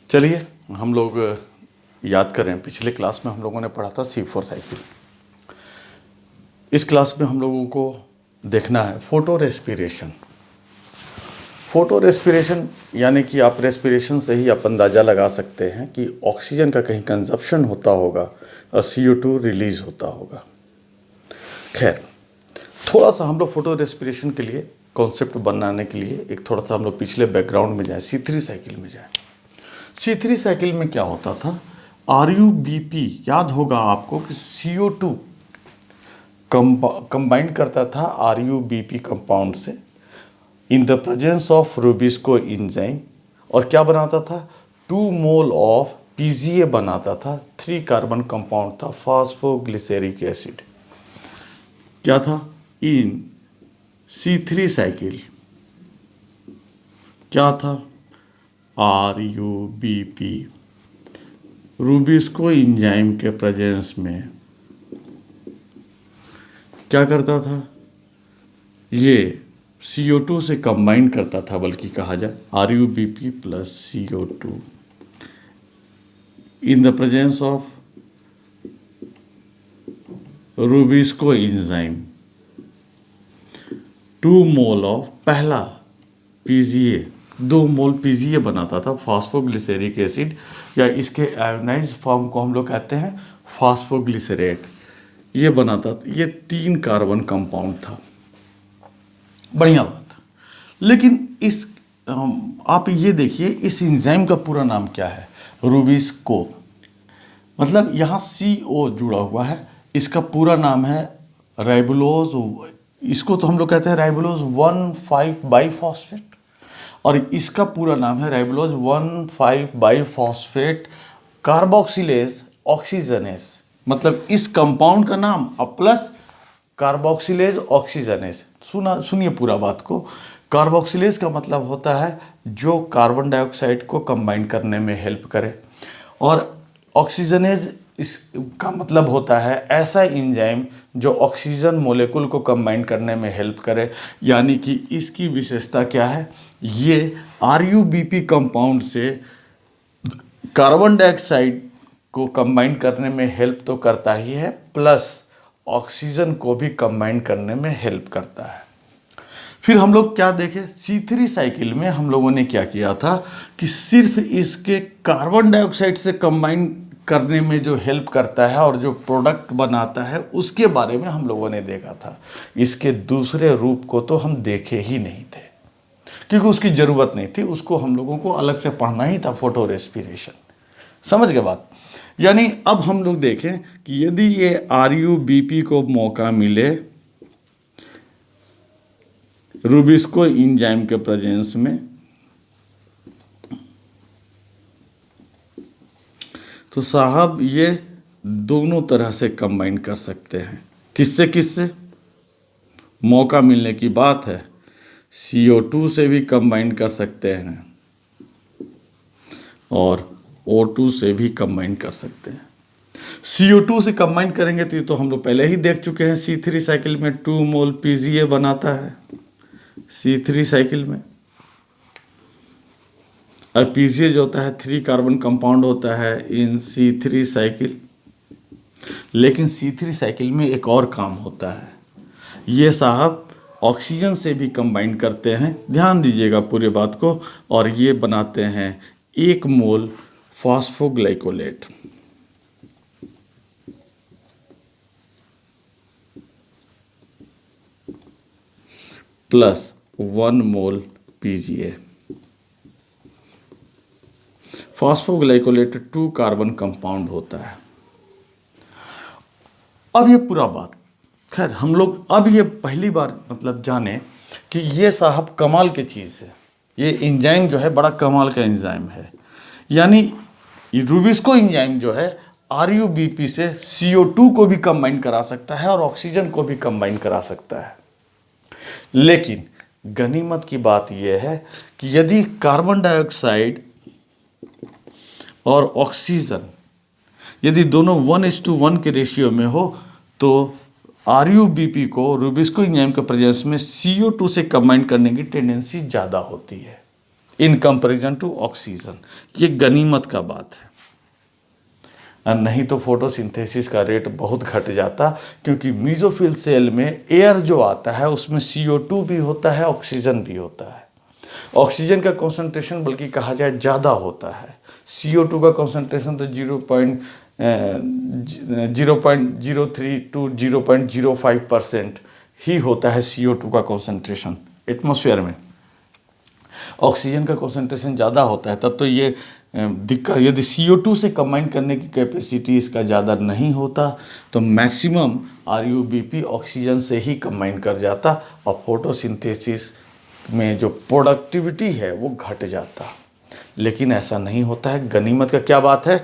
चलिए हम लोग याद करें, पिछले क्लास में हम लोगों ने पढ़ा था C4 साइकिल। इस क्लास में हम लोगों को देखना है फोटो रेस्पिरेशन। फोटो रेस्पिरेशन यानी कि आप रेस्पिरेशन से ही आप अंदाज़ा लगा सकते हैं कि ऑक्सीजन का कहीं कंजप्शन होता होगा और CO2 रिलीज होता होगा। खैर, थोड़ा सा हम लोग फोटो रेस्पिरेशन के लिए कॉन्सेप्ट बनाने के लिए एक थोड़ा सा हम लोग पिछले बैकग्राउंड में जाएं, C3 साइकिल में जाएं। C3 साइकिल में क्या होता था, RUBP याद होगा आपको कि CO2 कंबाइन करता था RUBP कंपाउंड से इन the presence of rubisco enzyme, और क्या बनाता था, 2 मोल ऑफ PGA बनाता था। 3 कार्बन कंपाउंड था, फॉस्फोग्लिसरिक एसिड। क्या था इन C3 साइकिल, क्या था, RUBP रूबिस्को एंजाइम के प्रेजेंस में क्या करता था, ये CO2 से कंबाइन करता था, बल्कि कहा जाए RUBP plus CO2 in the presence of rubisco enzyme. 2 mole of पहला PGA, 2 मोल PGA बनाता था, फॉस्फोग्लिसरिक एसिड, या इसके आयोनाइज फॉर्म को हम लोग कहते हैं फॉस्फोग्लिसरेट। ये बनाता था, ये 3 कार्बन कंपाउंड था। बढ़िया बात। लेकिन इस आप ये देखिए, इस एंजाइम का पूरा नाम क्या है, रूबिस्को। मतलब यहाँ CO जुड़ा हुआ है, इसका पूरा नाम है राइबोलोज, इसको तो हम लोग कहते हैं राइबोलोज 1,5 बाइफॉस्फेट, और इसका पूरा नाम है राइबोलोज 1,5 बाइफॉस्फेट कार्बोक्सिलेज ऑक्सीजनेस। मतलब इस कंपाउंड का नाम और प्लस कार्बोक्सिलेज ऑक्सीजनेस। सुनिए पूरा बात को। कार्बोक्सिलेज का मतलब होता है जो कार्बन डाइऑक्साइड को कंबाइन करने में हेल्प करे, और ऑक्सीजनेज इसका मतलब होता है ऐसा एंजाइम जो ऑक्सीजन मोलेकुल को कंबाइन करने में हेल्प करे। यानी कि इसकी विशेषता क्या है, ये RUBP कंपाउंड से कार्बन डाइऑक्साइड को कंबाइन करने में हेल्प तो करता ही है, प्लस ऑक्सीजन को भी कंबाइन करने में हेल्प करता है। फिर हम लोग क्या देखें, C3 साइकिल में हम लोगों ने क्या किया था कि सिर्फ इसके कार्बन डाइऑक्साइड से कंबाइन करने में जो हेल्प करता है और जो प्रोडक्ट बनाता है उसके बारे में हम लोगों ने देखा था। इसके दूसरे रूप को तो हम देखे ही नहीं थे, क्योंकि उसकी ज़रूरत नहीं थी, उसको हम लोगों को अलग से पढ़ना ही था, फोटो रेस्पिरेशन। समझ गए बात। यानी अब हम लोग देखें कि यदि ये RUBP को मौका मिले रूबिस्को एंजाइम के प्रेजेंस में, तो साहब ये दोनों तरह से कंबाइन कर सकते हैं। किससे किससे, मौका मिलने की बात है, CO2 से भी कंबाइन कर सकते हैं और O2 से भी कंबाइन कर सकते हैं। CO2 से कंबाइन करेंगे तो ये तो हम लोग पहले ही देख चुके हैं, C3 साइकिल में 2 मोल PGA बनाता है C3 साइकिल में, और PGA जो होता है 3 कार्बन कंपाउंड होता है इन C3 साइकिल। लेकिन C3 साइकिल में एक और काम होता है, ये साहब ऑक्सीजन से भी कंबाइन करते हैं, ध्यान दीजिएगा पूरी बात को, और ये बनाते हैं 1 मोल फॉस्फोग्लाइकोलेट। प्लस 1 मोल PGA। फॉस्फोग्लाइकोलेट 2 कार्बन कंपाउंड होता है। अब ये पूरा बात, खैर हम लोग अब ये पहली बार मतलब जाने कि ये साहब कमाल की चीज़ है, ये एंजाइम जो है बड़ा कमाल का एंजाइम है। यानी रूबिस्को एंजाइम जो है RUBP से CO2 को भी कंबाइन करा सकता है और ऑक्सीजन को भी कंबाइन करा सकता है। लेकिन गनीमत की बात यह है कि यदि कार्बन डाइऑक्साइड और ऑक्सीजन यदि दोनों 1:1 के रेशियो में हो, तो RUBP को रूबिस्को एंजाइम के प्रेजेंस में CO2 से कंबाइन करने की टेंडेंसी ज़्यादा होती है। In comparison to oxygen. ये गनीमत का बात है, और नहीं तो फोटोसिंथेसिस का रेट बहुत घट जाता, क्योंकि मीजोफिल सेल में एयर जो आता है उसमें CO2 भी होता है, ऑक्सीजन भी होता है। ऑक्सीजन का कॉन्सेंट्रेशन बल्कि कहा जाए ज़्यादा होता है, CO2 का कॉन्सेंट्रेशन तो 0.03 टू 0.05% ही होता है CO2 का कॉन्सेंट्रेशन एटमॉस्फेयर में। ऑक्सीजन का कॉन्सेंट्रेशन ज़्यादा होता है, तब तो ये दिक्कत, यदि CO2 से कंबाइन करने की कैपेसिटी इसका ज़्यादा नहीं होता तो मैक्सिमम RUBP ऑक्सीजन से ही कंबाइन कर जाता और फोटोसिंथेसिस में जो प्रोडक्टिविटी है वो घट जाता। लेकिन ऐसा नहीं होता है। गनीमत का क्या बात है,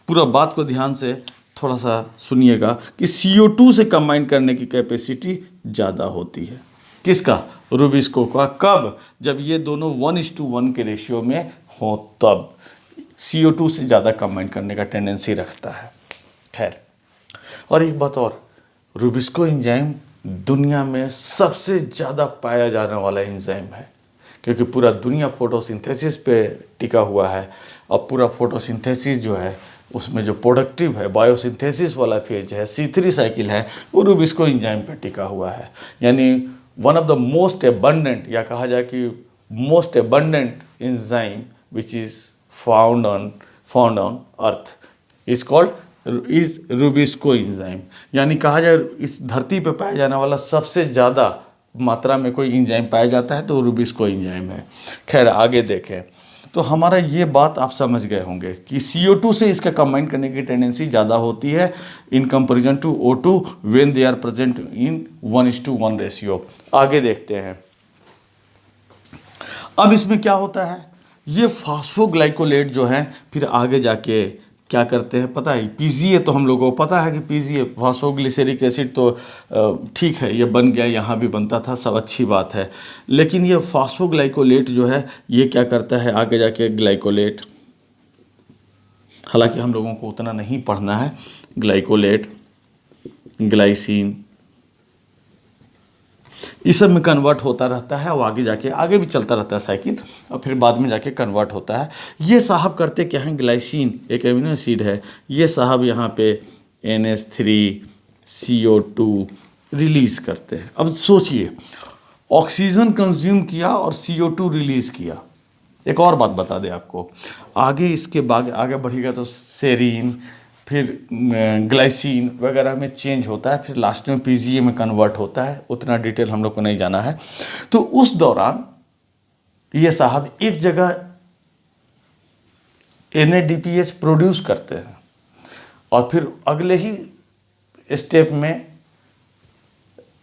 पूरा बात को ध्यान से थोड़ा सा सुनिएगा कि CO2 से कंबाइन करने की कैपेसिटी ज़्यादा होती है। किसका? रूबिस्को का। कब? जब ये दोनों 1:1 के रेशियो में हो, तब CO2 से ज़्यादा कंबाइन करने का टेंडेंसी रखता है। खैर, और एक बात और, रूबिस्को एंजाइम दुनिया में सबसे ज़्यादा पाया जाने वाला एंजाइम है, क्योंकि पूरा दुनिया फोटोसिंथेसिस पे टिका हुआ है। और पूरा फोटोसिंथेसिस जो है उसमें जो प्रोडक्टिव है, बायोसिंथेसिस वाला फेज है, C3 साइकिल है, वो रूबिस्को एंजाइम पे टिका हुआ है। यानी one of the most abundant, या कहा जाए कि most abundant enzyme which is found on earth is called is rubisco enzyme. यानी कहा जाए इस धरती पे पाया जाने वाला सबसे ज़्यादा मात्रा में कोई एंजाइम पाया जाता है तो रूबिस्को एंजाइम है। खैर, आगे देखें तो हमारा ये बात आप समझ गए होंगे कि CO2 से इसका कंबाइन करने की टेंडेंसी ज़्यादा होती है in comparison to O2 when they are present in 1:1 ratio. आगे देखते हैं। अब इसमें क्या होता है, ये फास्फोग्लाइकोलेट जो है फिर आगे जाके क्या करते हैं पता है? PGA तो हम लोगों को पता है कि PGA फास्फोग्लिसरिक एसिड तो ठीक है, ये बन गया, यहाँ भी बनता था, सब अच्छी बात है। लेकिन ये फास्फोग्लाइकोलेट जो है ये क्या करता है आगे जाके? ग्लाइकोलेट, हालांकि हम लोगों को उतना नहीं पढ़ना है, ग्लाइकोलेट, ग्लाइसिन, इस सब में कन्वर्ट होता रहता है और आगे जाके आगे भी चलता रहता है साइकिल, और फिर बाद में जाके कन्वर्ट होता है। ये साहब करते क्या हैं? ग्लाइसिन एक एमिनो एसिड है, ये साहब यहाँ पे NH3CO2 रिलीज़ करते हैं। अब सोचिए, ऑक्सीजन कंज्यूम किया और CO2 रिलीज़ किया। एक और बात बता दें आपको, आगे इसके बाद आगे बढ़ेगा तो सेरीन, फिर ग्लाइसिन वगैरह में चेंज होता है, फिर लास्ट में PGA में कन्वर्ट होता है। उतना डिटेल हम लोग को नहीं जाना है। तो उस दौरान ये साहब एक जगह NADPH प्रोड्यूस करते हैं और फिर अगले ही स्टेप में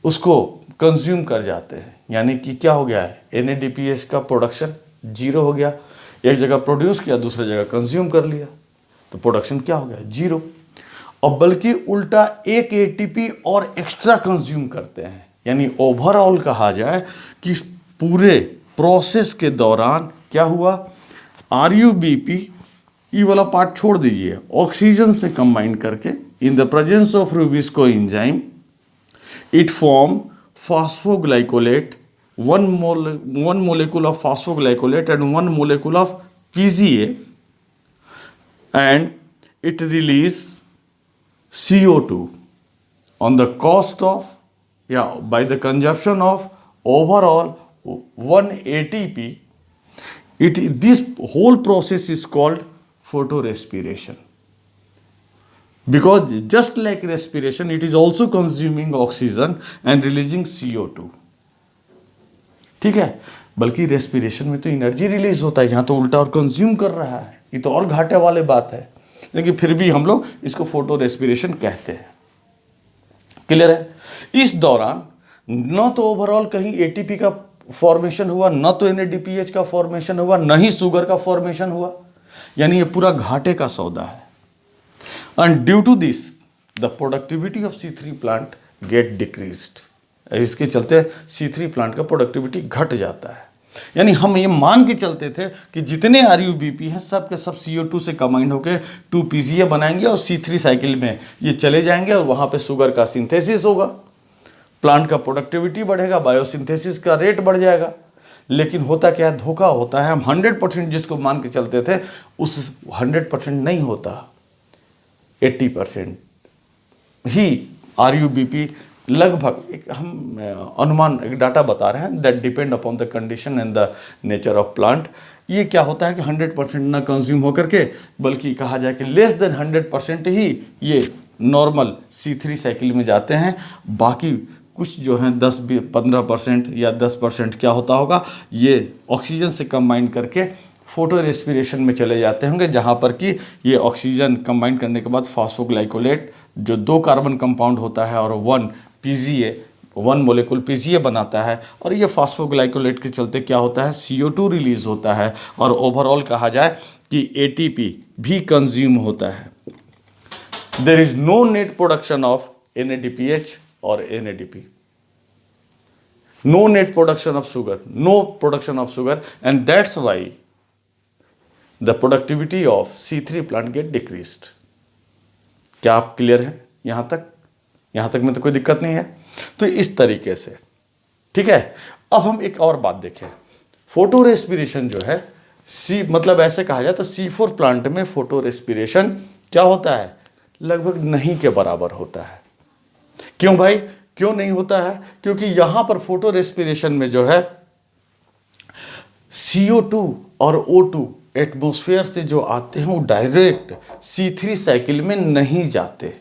उसको कंज्यूम कर जाते हैं। यानी कि क्या हो गया है? NADPH का प्रोडक्शन 0 हो गया। एक जगह प्रोड्यूस किया, दूसरी जगह कंज्यूम कर लिया, तो प्रोडक्शन क्या हो गया? 0। और बल्कि उल्टा एक ATP और एक्स्ट्रा कंज्यूम करते हैं। यानी ओवरऑल कहा जाए कि पूरे प्रोसेस के दौरान क्या हुआ? RUBP, ये वाला पार्ट छोड़ दीजिए, ऑक्सीजन से कंबाइन करके in the presence of rubisco enzyme it form phosphoglycolate, one molecule of phosphoglycolate and 1 molecule of PGA, and it release CO2 on the cost of, by the consumption of overall 1 ATP. This whole process is called photorespiration, because just like respiration it is also consuming oxygen and releasing CO2. ठीक है, बल्कि respiration में तो energy release होता है, यहाँ तो उल्टा और कंज्यूम कर रहा है। ये तो और घाटे वाले बात है, लेकिन फिर भी हम लोग इसको फोटो रेस्पिरेशन कहते हैं। क्लियर है? इस दौरान न तो ओवरऑल कहीं ATP का फॉर्मेशन हुआ, न तो NADPH का फॉर्मेशन हुआ, न ही शुगर का फॉर्मेशन हुआ। यानी ये पूरा घाटे का सौदा है। And due to this the productivity of C3 plant get decreased. इसके चलते C3 प्लांट का प्रोडक्टिविटी घट जाता है। यानी हम ये मान के चलते थे कि जितने RUBP हैं सब के सब CO2 से कंबाइन होकर 2 PGA बनाएंगे और C3 साइकिल में ये चले जाएंगे और वहाँ पे शुगर का सिंथेसिस होगा, प्लांट का प्रोडक्टिविटी बढ़ेगा, बायोसिंथेसिस का रेट बढ़ जाएगा। लेकिन होता क्या है, धोखा होता है। हम 100% जिसको मान के चलते थे उस 100% नहीं होता, 80% ही RUBP लगभग, एक हम अनुमान, एक डाटा बता रहे हैं, that depend upon the condition and the nature of plant. ये क्या होता है कि 100% ना कंज्यूम होकर के, बल्कि कहा जाए कि लेस देन 100% ही ये नॉर्मल C3 साइकिल में जाते हैं। बाकी कुछ जो हैं 10-15% या 10% क्या होता होगा, ये ऑक्सीजन से कंबाइन करके फोटो रेस्पिरेशन में चले जाते होंगे, जहाँ पर कि ये ऑक्सीजन कंबाइन करने के बाद फास्फोग्लाइकोलेट जो 2 कार्बन कंपाउंड होता है और 1 मोलेकुल PGA बनाता है, और ये फास्फोग्लाइकोलेट के चलते क्या होता है, CO2 रिलीज होता है, और ओवरऑल कहा जाए कि ATP भी कंज्यूम होता है। There is no net production of NADPH और NADP, no net production of sugar, no production of sugar, and that's why the productivity of C3 plant get decreased। क्या आप क्लियर हैं यहाँ तक में तो कोई दिक्कत नहीं है। तो इस तरीके से, ठीक है। अब हम एक और बात देखें, फोटो रेस्पिरेशन जो है मतलब ऐसे कहा जाए तो C4 प्लांट में फोटो रेस्पिरेशन क्या होता है, लगभग नहीं के बराबर होता है। क्यों भाई, क्यों नहीं होता है? क्योंकि यहां पर फोटो रेस्पिरेशन में जो है CO2 और O2 एटमॉस्फेयर से जो आते हैं वो डायरेक्ट C3 साइकिल में नहीं जाते।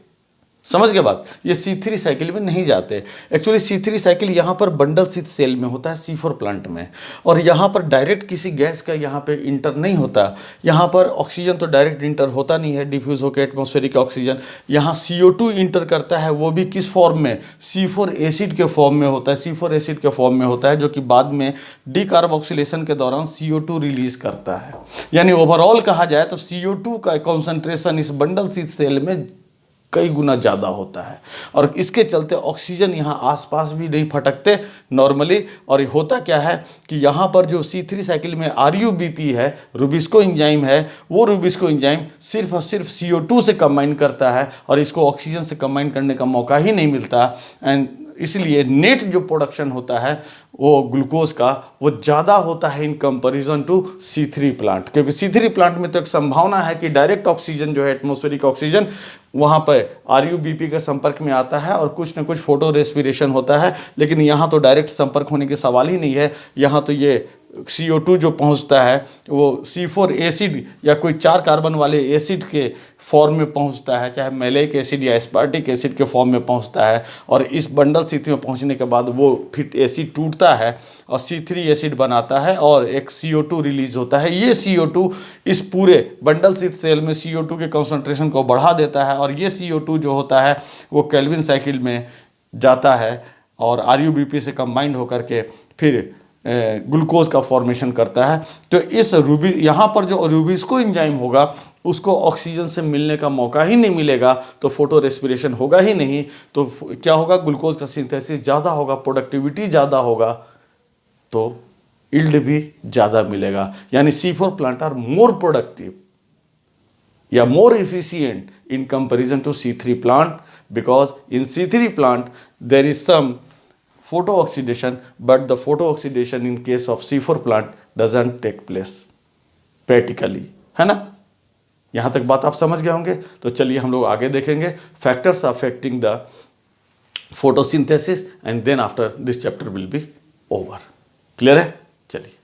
समझ गए बात, ये C3 साइकिल में नहीं जाते। एक्चुअली C3 साइकिल यहाँ पर बंडल स्थित सेल में होता है C4 प्लांट में, और यहाँ पर डायरेक्ट किसी गैस का यहाँ पे इंटर नहीं होता। यहाँ पर ऑक्सीजन तो डायरेक्ट इंटर होता नहीं है, डिफ्यूज होकर एटमॉस्फेरिक ऑक्सीजन। यहाँ CO2 इंटर करता है, वो भी किस फॉर्म में, C4 एसिड के फॉर्म में होता है, C4 एसिड के फॉर्म में होता है, जो कि बाद में डीकार्बोक्सिलेशन के दौरान CO2 रिलीज करता है। यानी ओवरऑल कहा जाए तो CO2 का कॉन्सेंट्रेशन इस बंडल स्थित सेल में कई गुना ज़्यादा होता है, और इसके चलते ऑक्सीजन यहाँ आसपास भी नहीं फटकते नॉर्मली। और होता क्या है कि यहाँ पर जो C3 साइकिल में RUBP है, रुबिस्को एंजाइम है, वो रुबिस्को एंजाइम सिर्फ और सिर्फ CO2 से कंबाइन करता है, और इसको ऑक्सीजन से कंबाइन करने का मौका ही नहीं मिलता। एंड इसलिए नेट जो प्रोडक्शन होता है वो ग्लूकोज का वो ज़्यादा होता है in comparison to C3 plant. क्योंकि C3 प्लांट में तो एक संभावना है कि डायरेक्ट ऑक्सीजन जो है, एटमॉस्फेरिक ऑक्सीजन, वहाँ पर RUBP के संपर्क में आता है और कुछ न कुछ फोटो रेस्पिरेशन होता है। लेकिन यहाँ तो डायरेक्ट संपर्क होने के सवाल ही नहीं है। यहाँ तो ये CO2 जो पहुँचता है वो C4 एसिड या कोई 4 कार्बन वाले एसिड के फॉर्म में पहुँचता है, चाहे मैलेइक एसिड या एस्पार्टिक एसिड के फॉर्म में पहुँचता है, और इस बंडल C3 में पहुँचने के बाद वो फिर एसिड टूटता है और C3 एसिड बनाता है और एक CO2 रिलीज होता है। ये CO2 इस पूरे बंडल स्थित सेल में CO2 के कॉन्सेंट्रेशन को बढ़ा देता है, और ये CO2 जो होता है वो केल्विन साइकिल में जाता है और RUBP से कंबाइंड होकर के फिर ग्लूकोज का फॉर्मेशन करता है। तो इस यहाँ पर जो रुबिस्को एंजाइम होगा उसको ऑक्सीजन से मिलने का मौका ही नहीं मिलेगा, तो फोटो रेस्पिरेशन होगा ही नहीं। तो क्या होगा, ग्लूकोज का सिंथेसिस ज़्यादा होगा, प्रोडक्टिविटी ज़्यादा होगा, तो यील्ड भी ज़्यादा मिलेगा। यानी C4 plant are more productive या more efficient in comparison to C3 plant, because in C3 plant there is some photo oxidation, but the photo oxidation in case of C4 plant doesn't take place practically, है ना। यहाँ तक बात आप समझ गए होंगे। तो चलिए हम लोग आगे देखेंगे factors affecting the photosynthesis, and then after this chapter will be over. Clear है? चलिए।